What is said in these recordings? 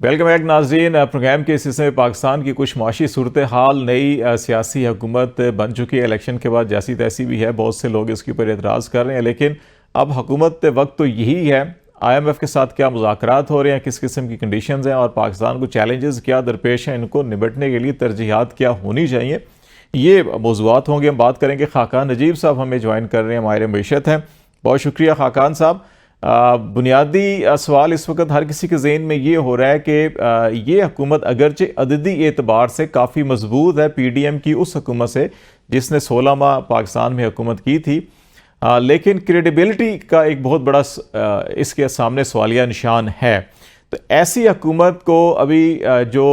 Welcome back नाज़रीन। Programme के इस हिस्से में पाकिस्तान की कुछ माशी सूरत हाल, नई सियासी हुकूमत बन चुकी है। इलेक्शन के बाद जैसी तैसी भी है, बहुत से लोग इसके ऊपर एतराज़ कर रहे हैं, लेकिन अब हुकूमत वक्त तो यही है। IMF के साथ क्या मुज़ाकरात हो रहे हैं, किस किस्म की कंडीशंस हैं और पाकिस्तान को चैलेंजेस क्या दरपेश हैं, इनको निपटने के लिए तरजीहात क्या होनी चाहिए, ये मौज़ूआत होंगे। हम बात करेंगे। खाकान नजीब साहब हमें ज्वाइन कर रहे हैं, माहिर मईशत हैं। बहुत शुक्रिया खाकान साहब। बुनियादी सवाल इस वक्त हर किसी के जहन में ये हो रहा है कि ये हुकूमत अगरचे अददी एतबार से काफ़ी मजबूत है PDM की उस हुकूमत से जिसने 16 माह पाकिस्तान में हुकूमत की थी, लेकिन क्रेडिबिलिटी का एक बहुत बड़ा इसके सामने सवालिया निशान है। तो ऐसी हुकूमत को अभी जो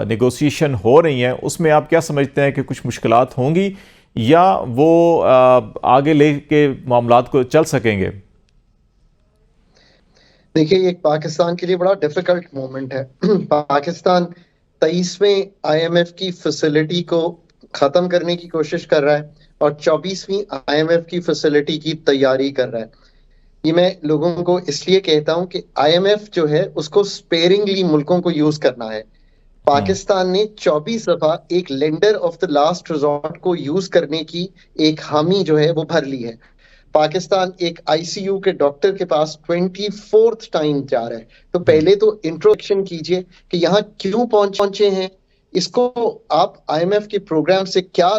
नेगोशिएशन हो रही हैं उसमें आप क्या समझते हैं कि कुछ मुश्किलात होंगी या वो आगे लेके मामलात को चल सकेंगे? देखिए, ये पाकिस्तान के लिए बड़ा डिफिकल्ट मोमेंट है। पाकिस्तान 23वें IMF की फैसिलिटी को खत्म करने की कोशिश कर रहा है और 24वीं IMF की फैसिलिटी की तैयारी कर रहा है। ये मैं लोगों को इसलिए कहता हूं कि IMF जो है उसको स्पेयरिंगली मुल्कों को यूज करना है। पाकिस्तान ने 24 दफा एक lender of the last resort को यूज करने की एक हामी जो है वो भर ली है। पाकिस्तान एक ICU के डॉक्टर के पास 24th टाइम जा रहा है। तो पहले तो इंट्रोडक्शन कीजिए कि यहाँ क्यों पहुंचे हैं, इसको आप IMF के प्रोग्राम से क्या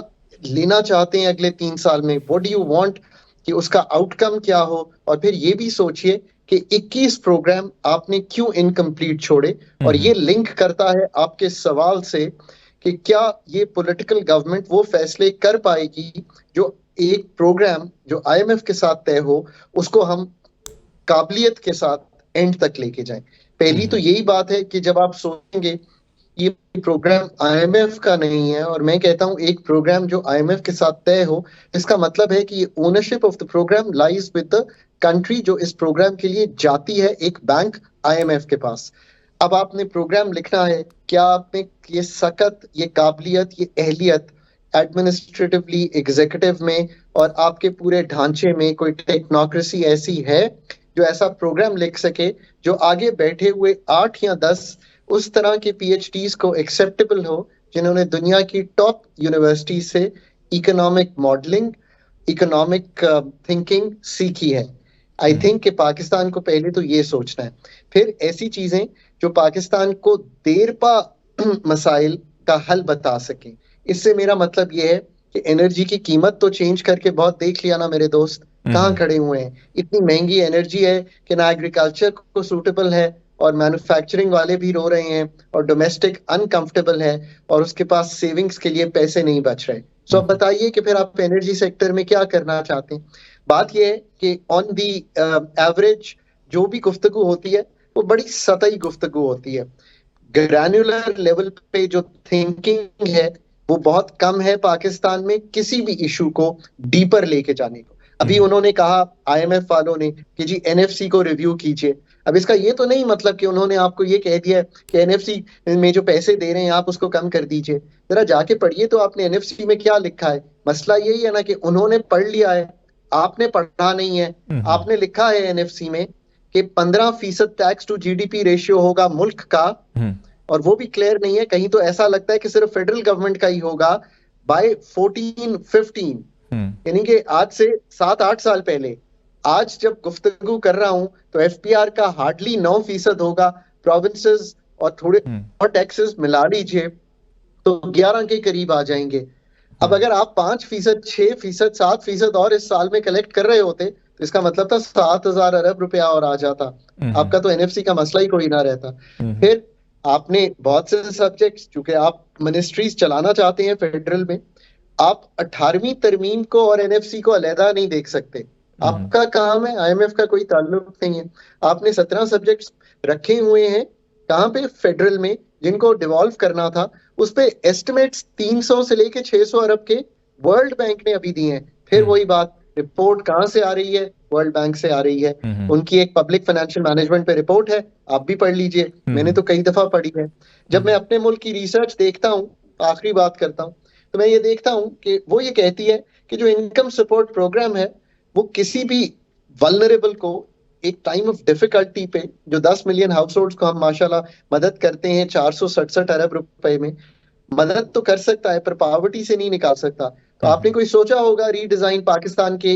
लेना चाहते हैं अगले 3 साल में, व्हाट डू यू वांट कि उसका आउटकम क्या हो। और फिर ये भी सोचिए कि 21 प्रोग्राम आपने क्यों इनकम्प्लीट छोड़े। और ये लिंक करता है आपके सवाल से कि क्या ये पॉलिटिकल गवर्नमेंट वो फैसले कर पाएगी जो एक प्रोग्राम जो IMF के साथ तय हो उसको हम काबिलियत के साथ एंड तक लेके जाएं। पहली तो यही बात है कि जब आप सोचेंगे ये प्रोग्राम IMF का नहीं है और मैं कहता हूं एक प्रोग्राम जो IMF के साथ तय हो, इसका मतलब है कि ownership of the programme lies with the country जो इस प्रोग्राम के लिए जाती है, एक बैंक IMF के पास। अब आपने प्रोग्राम लिखना है, क्या आपने ये सकत, ये काबिलियत, ये अहलियत एडमिनिस्ट्रेटिवली, एग्जीक्यूटिव में और आपके पूरे ढांचे में कोई टेक्नोक्रेसी ऐसी है जो ऐसा प्रोग्राम लिख सके जो आगे बैठे हुए 8 या 10 उस तरह के PhDs को एक्सेप्टेबल हो जिन्होंने दुनिया की टॉप यूनिवर्सिटी से इकोनॉमिक मॉडलिंग, इकोनॉमिक थिंकिंग सीखी है। आई थिंक कि पाकिस्तान को पहले तो ये सोचना है, फिर ऐसी चीजें जो पाकिस्तान को देरपा मसाइल का हल बता सकें। इससे मेरा मतलब ये है कि एनर्जी की कीमत तो चेंज करके बहुत देख लिया ना मेरे दोस्त, कहाँ खड़े हुए हैं। इतनी महंगी एनर्जी है कि ना एग्रीकल्चर को सूटेबल है और मैन्युफैक्चरिंग वाले भी रो रहे हैं और डोमेस्टिक अनकंफर्टेबल है और उसके पास सेविंग्स के लिए पैसे नहीं बच रहे। सो अब बताइए कि फिर आप एनर्जी सेक्टर में क्या करना चाहते हैं। बात यह है कि ऑन दी एवरेज जो भी गुफ्तगू होती है वो बड़ी सतही गुफ्तगू होती है। ग्रैन्युलर लेवल पे जो थिंकिंग है वो बहुत कम है पाकिस्तान में किसी भी इशू को डीपर लेके जाने को। अभी उन्होंने कहा IMF वालों ने कि जी NFC को रिव्यू कीजिए। अब इसका ये तो नहीं मतलब कि उन्होंने आपको ये कह दिया कि NFC में जो पैसे दे रहे हैं आप उसको कम कर दीजिए। जरा जाके पढ़िए तो आपने NFC में क्या लिखा है। मसला यही है ना कि उन्होंने पढ़ लिया है, आपने पढ़ा नहीं है। आपने लिखा है NFC में कि 15% टैक्स टू GDP रेशियो होगा मुल्क का, और वो भी क्लियर नहीं है। कहीं तो ऐसा लगता है कि सिर्फ फेडरल गवर्नमेंट का ही होगा बाय 14-15, यानी कि आज से 7-8 साल पहले। आज जब गुफ्तगू कर रहा हूं तो FPR का हार्डली 9% होगा। प्रोविंसेस और थोड़े और टैक्सेस मिला लीजिए तो 11 के करीब आ जाएंगे। अब अगर आप 5%, 6%, 7% और इस साल में कलेक्ट कर रहे होते तो इसका मतलब था 7,000 अरब रुपया और आ जाता। आपका तो NFC का मसला ही कोई ना रहता। फिर आपने बहुत से सब्जेक्ट्स, चूंकि आप मिनिस्ट्रीज चलाना चाहते हैं फेडरल में, आप 18वीं तरमीम को और NFC को अलहदा नहीं देख सकते। आपका काम है, IMF का कोई ताल्लुक नहीं है। आपने 17 सब्जेक्ट्स रखे हुए हैं कहाँ पे, फेडरल में, जिनको डिवॉल्व करना था। उस पे एस्टिमेट्स 300 से लेके 600 अरब के वर्ल्ड बैंक ने अभी दिए हैं। फिर वही बात, रिपोर्ट कहाँ से आ रही है, वर्ल्ड बैंक से आ रही है। उनकी एक पब्लिक फाइनेंशियल मैनेजमेंट पे रिपोर्ट है, आप भी पढ़ लीजिए, मैंने तो कई दफा पढ़ी है। जब मैं अपने मुल्क की रिसर्च देखता हूँ, आखिरी बात करता हूँ, तो मैं ये देखता हूँ कि वो ये कहती है कि जो इनकम सपोर्ट प्रोग्राम है वो किसी भी वल्नरेबल को एक टाइम ऑफ डिफिकल्टी पे जो 10 मिलियन हाउस होल्ड्स को हम माशाल्लाह मदद करते हैं 467 अरब रुपए में, मदद तो कर सकता है पर पावर्टी से नहीं निकाल सकता। तो आपने कोई सोचा होगा रीडिजाइन पाकिस्तान के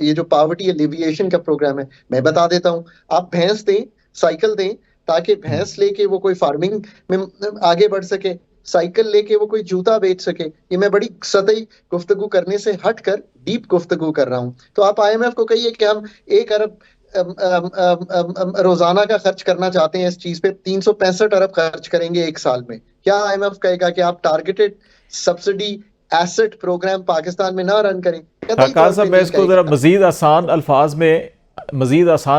ये जो पावर्टी एलिविएशन का प्रोग्राम है, मैं बता देता हूँ। आप भैंस दें, साइकिल दें, ताकि भैंस लेके वो कोई फार्मिंग में आगे बढ़ सके, साइकिल लेके वो कोई जूता बेच सके। ये मैं बड़ी सतही गुफ्तगू करने से हटकर डीप गुफ्तगू कर रहा हूँ। तो आप आईएमएफ को कहिए कि हम 1 अरब रोजाना का खर्च करना चाहते हैं इस चीज पे, 365 अरब खर्च करेंगे 1 साल में। क्या आईएमएफ कहेगा कि आप targeted subsidy asset programme Pakistan में ना रन करें? खान साहब, मैं इसको जरा मजीद आसान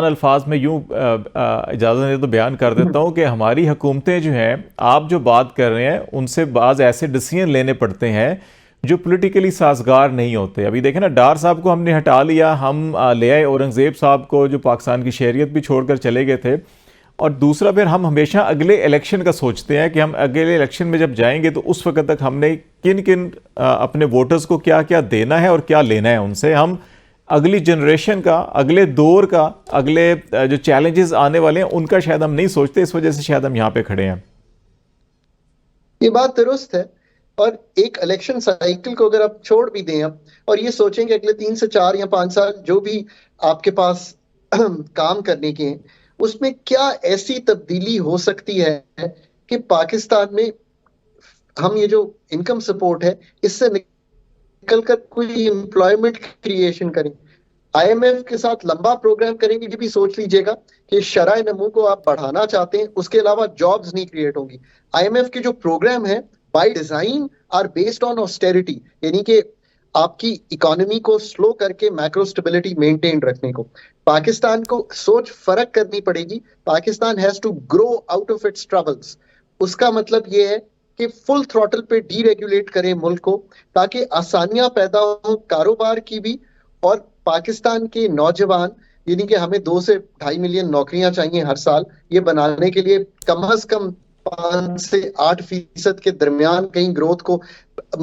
अल्फाज में यूं इजाज़त दे तो बयान कर देता हूं कि हमारी हुकूमतें जो हैं, आप जो बात कर रहे हैं उनसे बाज़ ऐसे डिसीजन लेने पड़ते हैं जो पॉलिटिकली साजगार नहीं होते। अभी देखें ना, डार साहब को हमने हटा लिया, हम ले आए औरंगज़ेब साहब को जो पाकिस्तान की शहरियत भी छोड़कर चले गए थे। और दूसरा, फिर हम हमेशा अगले इलेक्शन का सोचते हैं कि हम अगले इलेक्शन में जब जाएंगे तो उस वक्त तक हमने किन किन अपने वोटर्स को क्या क्या देना है और क्या लेना है उनसे। हम अगली जनरेशन का, अगले दौर का, अगले जो चैलेंजेस आने वाले हैं उनका शायद हम नहीं सोचते। इस वजह से शायद हम यहाँ पे खड़े हैं। ये बात दुरुस्त है। और एक इलेक्शन साइकिल को अगर आप छोड़ भी दें अब, और ये सोचें कि अगले 3 से 4 या 5 साल जो भी आपके पास काम करने के हैं, उसमें क्या ऐसी तब्दीली हो सकती है कि पाकिस्तान में हम ये जो इनकम सपोर्ट है इससे निकल कर कोई एम्प्लॉयमेंट क्रिएशन करें। आईएमएफ के साथ लंबा प्रोग्राम करेंगे। ये भी सोच लीजिएगा कि शराय नमू को आप बढ़ाना चाहते हैं, उसके अलावा जॉब्स नहीं क्रिएट होंगी। आईएमएफ के जो प्रोग्राम है by design are based on austerity, यानी कि आपकी इकोनॉमी को स्लो करके मैक्रो स्टेबिलिटी मेंटेन रखने को पाकिस्तान को सोच फर्क करनी पड़ेगी। Pakistan has to grow out of its troubles. उसका मतलब ये है कि फुल थ्रॉटल पे डीरेगुलेट करें मुल्क को, ताकि आसानियां पैदा हो कारोबार की भी। और पाकिस्तान के नौजवान, यानी कि हमें 2 से 2.5 मिलियन नौकरियां चाहिए हर साल, ये बनाने के लिए कम से कम 5 से 8% के दरमियान कहीं ग्रोथ को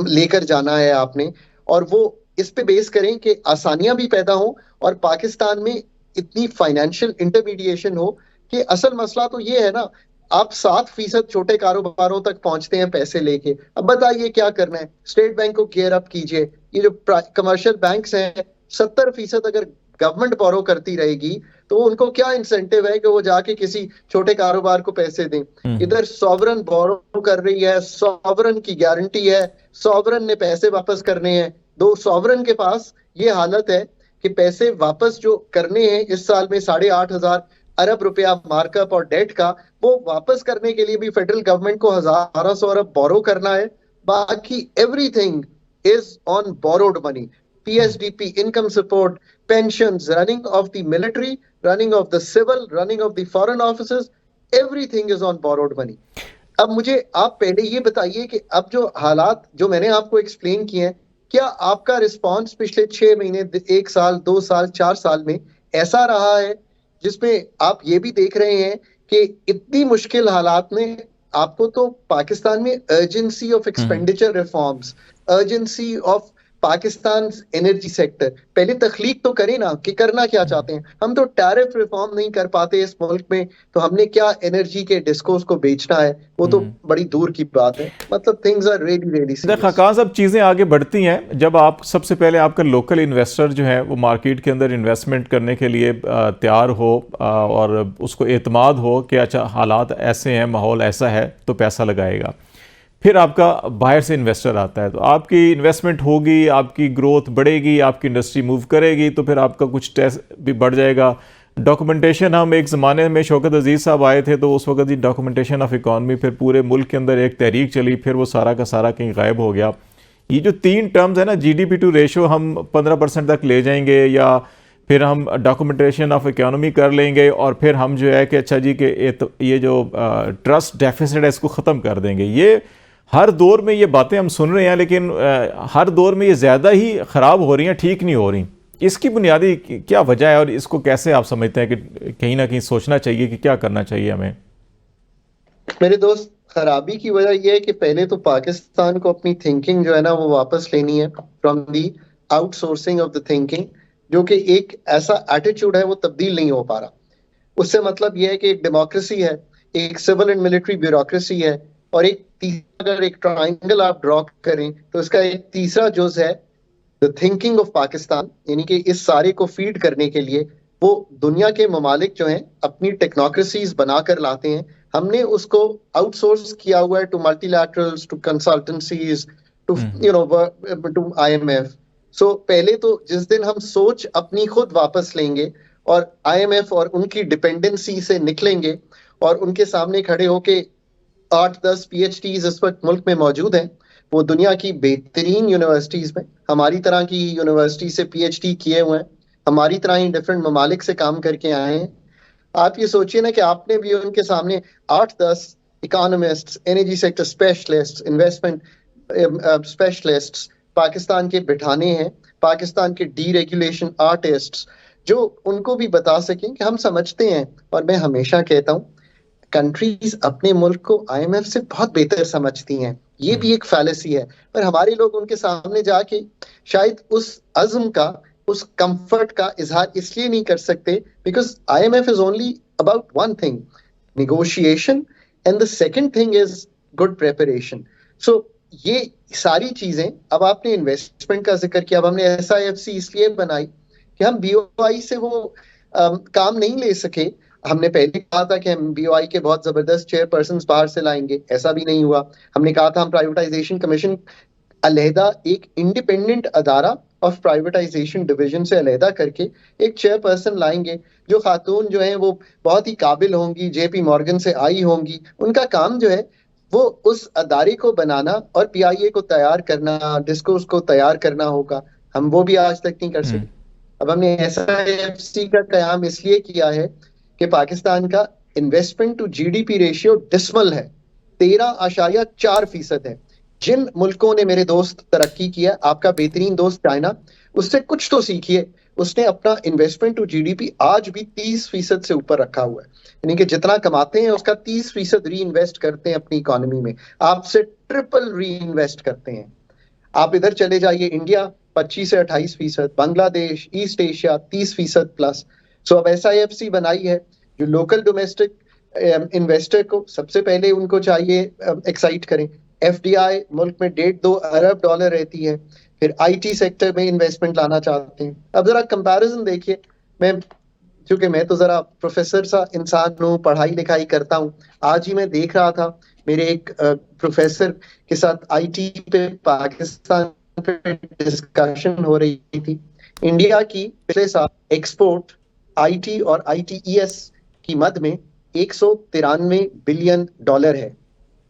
लेकर जाना है आपने। और वो इस पे बेस करें कि आसानियां भी पैदा हो और पाकिस्तान में इतनी फाइनेंशियल इंटरमीडिएशन हो कि असल मसला तो ये है ना, आप 7% छोटे कारोबारों तक पहुंचते हैं पैसे लेके। अब बताइए क्या करना है? स्टेट बैंक को गियर अप कीजिए। ये जो कमर्शियल बैंक्स हैं, 70% अगर गवर्नमेंट बोरो करती रहेगी तो उनको क्या इंसेंटिव है कि वो जाके किसी छोटे कारोबार को पैसे दें? इधर सॉवरन बोरो कर रही है, सॉवरन की गारंटी है, सॉवरन ने पैसे वापस करने हैं। दो सॉवरन के पास ये हालत है कि पैसे वापस जो करने हैं इस साल में 8,500 अरब रुपया मार्कअप और डेट का, वो वापस करने के लिए भी फेडरल गवर्नमेंट को 1,100 अरब बोरो करना है। बाकी everything is on borrowed money. PSDP, income support, pensions, running of the military, running of the civil, running of the foreign offices, everything is on borrowed money. अब मुझे आप पहले ये बताइए कि अब जो हालात जो मैंने आपको एक्सप्लेन किए हैं, क्या आपका रिस्पांस पिछले 6 महीने, 1 साल, 2 साल, 4 साल में ऐसा रहा है जिसमें आप ये भी देख रहे हैं कि इतनी मुश्किल हालात में आपको तो पाकिस्तान में urgency of expenditure reforms, urgency of Pakistan energy sector, पहले तख्लीक तो करें ना कि करना क्या चाहते हैं। हम तो टैरिफ रिफॉर्म नहीं कर पाते इस मुल्क में, तो हमने क्या एनर्जी के डिस्कोर्स को बेचना है, वो तो बड़ी दूर की बात है। मतलब things are really really serious. Khan Sahab, चीज़ें आगे बढ़ती हैं जब आप सबसे पहले आपका लोकल इन्वेस्टर जो है वो मार्केट के अंदर इन्वेस्टमेंट करने के लिए तैयार हो और उसको एतमाद हो कि अच्छा हालात ऐसे हैं, माहौल ऐसा है तो पैसा लगाएगा। फिर आपका बाहर से इन्वेस्टर आता है तो आपकी इन्वेस्टमेंट होगी, आपकी ग्रोथ बढ़ेगी, आपकी इंडस्ट्री मूव करेगी, तो फिर आपका कुछ टेस्ट भी बढ़ जाएगा। डॉक्यूमेंटेशन, हम एक ज़माने में शौकत अजीज़ साहब आए थे तो उस वक्त ही डॉक्यूमेंटेशन ऑफ इकॉनमी, फिर पूरे मुल्क के अंदर एक तहरीक चली, फिर वो सारा का सारा कहीं गायब हो गया। ये जो 3 टर्म्स है ना, GDP टू रेशो हम 15% तक ले जाएंगे, या फिर हम डॉक्यूमेंटेशन ऑफ इकोनॉमी कर लेंगे, और फिर हम जो है कि अच्छा जी के ये जो ट्रस्ट डेफिसिट है इसको ख़त्म कर देंगे। ये हर दौर में ये बातें हम सुन रहे हैं, लेकिन हर दौर में ये ज़्यादा ही ख़राब हो रही हैं, ठीक नहीं हो रही। इसकी बुनियादी क्या वजह है और इसको कैसे आप समझते हैं कि कहीं ना कहीं सोचना चाहिए कि क्या करना चाहिए हमें? मेरे दोस्त, खराबी की वजह यह है कि पहले तो पाकिस्तान को अपनी थिंकिंग जो है ना वो वापस लेनी है from the outsourcing of the thinking, जो कि एक ऐसा एटीट्यूड है वो तब्दील नहीं हो पा रहा। उससे मतलब यह है कि एक डेमोक्रेसी है, एक सिविल एंड मिलिट्री ब्यूरोक्रेसी है, और एक तीसरा, अगर एक ट्राइंगल आप ड्रॉ करें तो इसका एक तीसरा जुज है द थिंकिंग ऑफ पाकिस्तान, यानी कि इस सारे को फीड करने के लिए वो दुनिया के ममालिक जो हैं अपनी टेक्नोक्रेसीज बनाकर लाते हैं। हमने उसको आउटसोर्स किया हुआ है to multilaterals, to consultancies, to to IMF. So पहले तो जिस दिन हम सोच अपनी खुद वापस लेंगे और आईएमएफ और उनकी डिपेंडेंसी से निकलेंगे और उनके सामने खड़े होके 8-10 पीएचडीज इस वक्त मुल्क में मौजूद हैं, वो दुनिया की बेहतरीन यूनिवर्सिटीज में हमारी तरह की यूनिवर्सिटी से पीएचडी किए हुए हैं, हमारी तरह ही डिफरेंट ममालिक से काम करके आए हैं। आप ये सोचिए ना कि आपने भी उनके सामने 8-10 economists, energy sector specialists, investment specialists Pakistan के बिठाने हैं, पाकिस्तान के डीरेगुलेशन आर्टिस्ट्स, जो उनको भी बता सकें कि हम समझते हैं। और मैं हमेशा कहता हूँ कंट्रीज अपने मुल्क को आईएमएफ से बहुत बेहतर समझती हैं, ये भी एक फैलेसी है, पर हमारे लोग उनके सामने जाके शायद उस अज़्म का, उस कंफर्ट का इजहार इसलिए नहीं कर सकते because IMF is only about one thing, negotiation, and the second thing is good preparation. So ये सारी चीजें, अब आपने इन्वेस्टमेंट का जिक्र किया, अब हमने एसआईएफसी इसलिए बनाई कि हम बीओआई से वो काम नहीं ले सके। हमने पहले कहा था कि हम बीओआई के बहुत जबरदस्त चेयरपर्सन बाहर से लाएंगे, ऐसा भी नहीं हुआ। हमने कहा था हम प्राइवेटाइजेशन कमीशन अलहदा एक इंडिपेंडेंट अदारा ऑफ प्राइवेटाइजेशन डिवीजन से अलहदा करके एक चेयरपर्सन लाएंगे, जो खातून जो है वो बहुत ही काबिल होंगी, जेपी मॉर्गन से आई होंगी। उनका काम जो है वो उस अदारे को बनाना और पीआईए को तैयार करना, डिस्कोर्स को तैयार करना होगा। हम वो भी आज तक नहीं कर सके। अब हमने एसआईएफसी का कयाम इसलिए किया है कि पाकिस्तान का investment to GDP ratio dismal है, 13.4% है। जिन मुल्कों ने मेरे दोस्त तरक्की किया, आपका बेहतरीन दोस्त चाइना, उससे कुछ तो सीखिए। उसने अपना इन्वेस्टमेंट टू जीडीपी आज भी 30% से ऊपर रखा हुआ है, यानी कि जितना कमाते हैं उसका 30% री इन्वेस्ट करते हैं अपनी इकोनॉमी में, आपसे ट्रिपल री इन्वेस्ट करते हैं। आप इधर चले जाइए, इंडिया 25 से 28%, बांग्लादेश, ईस्ट एशिया 30% प्लस। सो अब एसआईएफसी बनाई है जो लोकल डोमेस्टिक इन्वेस्टर को सबसे पहले उनको चाहिए एक्साइट करें। एफडीआई मुल्क में 1.5-2 अरब डॉलर रहती है, फिर आईटी सेक्टर में इन्वेस्टमेंट लाना चाहते हैं। अब जरा कंपैरिजन देखिए, क्योंकि मैं तो जरा प्रोफेसर सा इंसान हूँ, पढ़ाई लिखाई करता हूँ। आज ही मैं देख रहा था, मेरे एक प्रोफेसर के साथ आईटी पे पाकिस्तान पे डिस्कशन हो रही थी। इंडिया की पिछले साल एक्सपोर्ट आईटी और आईटीईएस की मद में 193 बिलियन डॉलर है,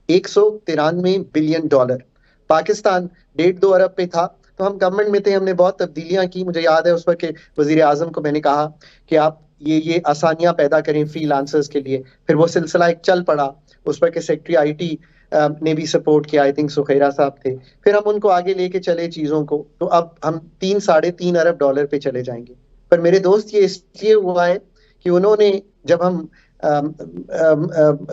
193 बिलियन डॉलर। पाकिस्तान 1.5-2 अरब पे था, तो हम गवर्नमेंट में थे, हमने बहुत तब्दीलियां की। मुझे याद है उस वक्त के वजीर आजम को मैंने कहा कि आप ये आसानियां पैदा करें फ्रीलांसर्स के लिए। फिर वो सिलसिला एक चल पड़ा, उस पर के सेक्रेटरी आईटी ने भी सपोर्ट किया, आई थिंक सुखैरा साहब थे। फिर हम उनको आगे लेके चले चीजों को, तो अब हम 3-3.5 अरब डॉलर पे चले जाएंगे। पर मेरे दोस्त ये इसलिए हुआ है कि उन्होंने, जब हम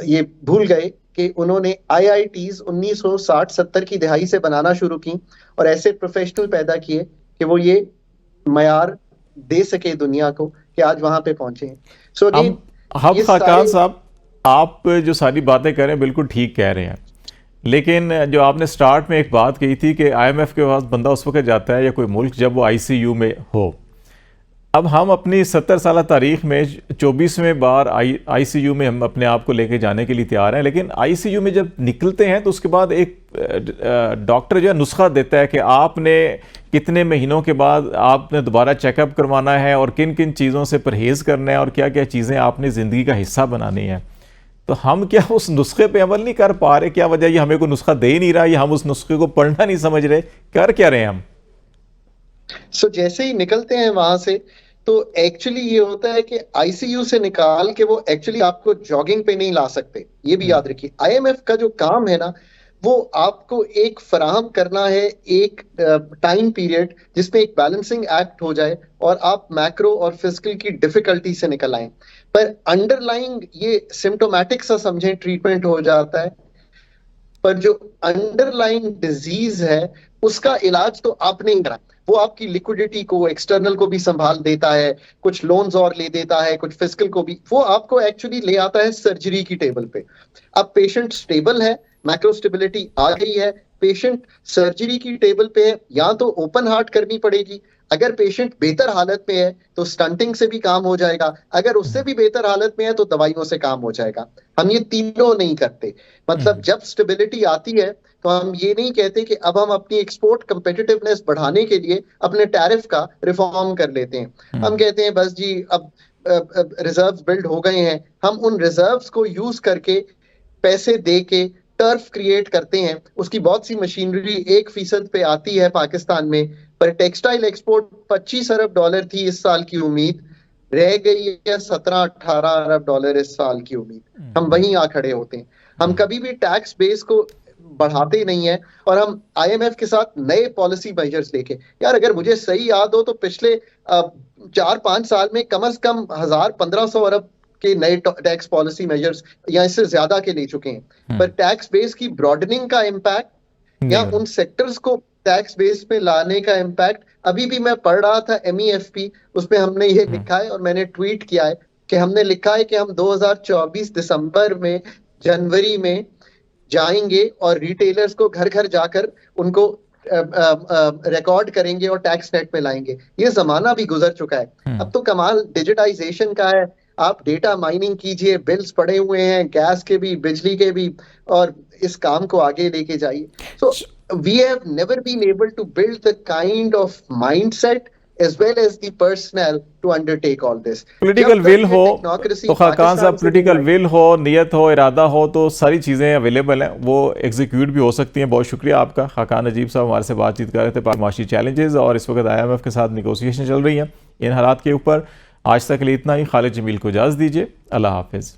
ये भूल गए कि उन्होंने आईआईटीज 1960-70 की दहाई से बनाना शुरू की और ऐसे प्रोफेशनल पैदा किए कि वो ये मयार दे सके दुनिया को कि आज वहां पे पहुंचे हैं। सो हम खाकान साहब, आप जो सारी बातें कह रहे हैं बिल्कुल ठीक कह रहे हैं, लेकिन जो आपने स्टार्ट में एक बात कही थी कि आईएमएफ के पास बंदा उस वक्त जाता है या कोई मुल्क जब वो आईसीयू में हो। अब हम अपनी 70 साल तारीख में 24वें बार आईसीयू में हम अपने आप को लेके जाने के लिए तैयार हैं, लेकिन आईसीयू में जब निकलते हैं तो उसके बाद एक डॉक्टर जो है नुस्खा देता है कि आपने कितने महीनों के बाद आपने दोबारा चेकअप करवाना है और किन किन चीज़ों से परहेज़ करना है और क्या क्या चीज़ें आपने ज़िंदगी का हिस्सा बनानी है। तो हम क्या उस नुस्खे पे अमल नहीं कर पा रहे? क्या वजह, ये हमें कोई नुस्खा दे ही नहीं रहा या हम उस नुस्खे को पढ़ना नहीं समझ रहे? कर क्या रहे हैं हम? सो जैसे ही निकलते हैं वहां से, तो एक्चुअली ये होता है कि आईसीयू से निकाल के वो एक्चुअली आपको जॉगिंग पे नहीं ला सकते, ये भी याद रखिए। आईएमएफ का जो काम है ना, वो आपको एक फराहम करना है एक टाइम पीरियड जिसमें एक बैलेंसिंग एक्ट हो जाए और आप मैक्रो और फिजिकल की डिफिकल्टी से निकल आए। पर अंडरलाइंग ये सिम्टोमेटिक सा समझें, ट्रीटमेंट हो जाता है, पर जो अंडरलाइंग डिजीज है उसका इलाज तो आपने ही करा, वो आपकी लिक्विडिटी को, एक्सटर्नल को भी संभाल देता है, कुछ लोन्स और ले देता है, कुछ फिस्कल को भी, वो आपको एक्चुअली ले आता है सर्जरी की टेबल पे। अब पेशेंट स्टेबल है, मैक्रो स्टेबिलिटी आ गई है, पेशेंट सर्जरी की टेबल पे है, या तो ओपन हार्ट करनी पड़ेगी, अगर पेशेंट बेहतर हालत में है तो स्टंटिंग से भी काम हो जाएगा, अगर उससे भी बेहतर हालत में है तो दवाइयों से काम हो जाएगा। हम ये तीनों नहीं करते। मतलब जब स्टेबिलिटी आती है तो हम ये नहीं कहते कि अब हम अपनी एक्सपोर्ट कंपेटिटिवनेस बढ़ाने के लिए अपने टैरिफ का रिफॉर्म कर लेते हैं। हम कहते हैं बस जी अब रिजर्व्स बिल्ड हो गए हैं, हम उन रिजर्व्स को यूज करके पैसे दे के टर्फ क्रिएट करते हैं। उसकी बहुत सी मशीनरी 1% पे आती है पाकिस्तान में, पर टेक्सटाइल एक्सपोर्ट 25 अरब डॉलर थी इस साल की उम्मीद, रह गई है 17-18 अरब डॉलर इस साल की उम्मीद। हम वहीं आ खड़े होते हैं। हम कभी भी टैक्स बेस को बढ़ाते नहीं है, और हम आईएमएफ के साथ नए पॉलिसी मेजर्स लेके, यार अगर मुझे सही याद हो तो पिछले 4-5 साल में कम से कम 1000-1500 अरब के नए टैक्स पॉलिसी मेजर्स या इससे ज्यादा के ले चुके हैं। पर टैक्स बेस की ब्रॉडनिंग का इम्पैक्ट या उन सेक्टर्स को टैक्स बेस पे लाने का इम्पैक्ट, अभी भी मैं पढ़ रहा था MEFP, उसमें हमने ये लिखा है और मैंने ट्वीट किया है कि हमने लिखा है कि हम 2024 दिसंबर में, जनवरी में जाएंगे और रिटेलर्स को घर घर जाकर उनको रिकॉर्ड करेंगे और टैक्स नेट में लाएंगे। ये जमाना भी गुजर चुका है। अब तो कमाल डिजिटाइजेशन का है, आप डेटा माइनिंग कीजिए, बिल्स पड़े हुए हैं गैस के भी, बिजली के भी, और इस काम को आगे लेके जाइए। So we have never been able to build the kind of mindset as well as the personnel to undertake all this. Political will हो तो खाकान साहब, पॉलिटिकल विल हो, नियत हो, इरादा हो तो सारी चीज़ें अवेलेबल हैं, वो एग्जीक्यूट भी हो सकती हैं। बहुत शुक्रिया आपका। खाकान नजीब साहब हमारे से बातचीत कर रहे थे माशी चैलेंजेस, और इस वक्त IMF के साथ निगोसिएशन चल रही हैं इन हालात के ऊपर। आज तक के लिए इतना ही। खालिद जमील को इजाज़त दीजिए। अल्लाह हाफिज़।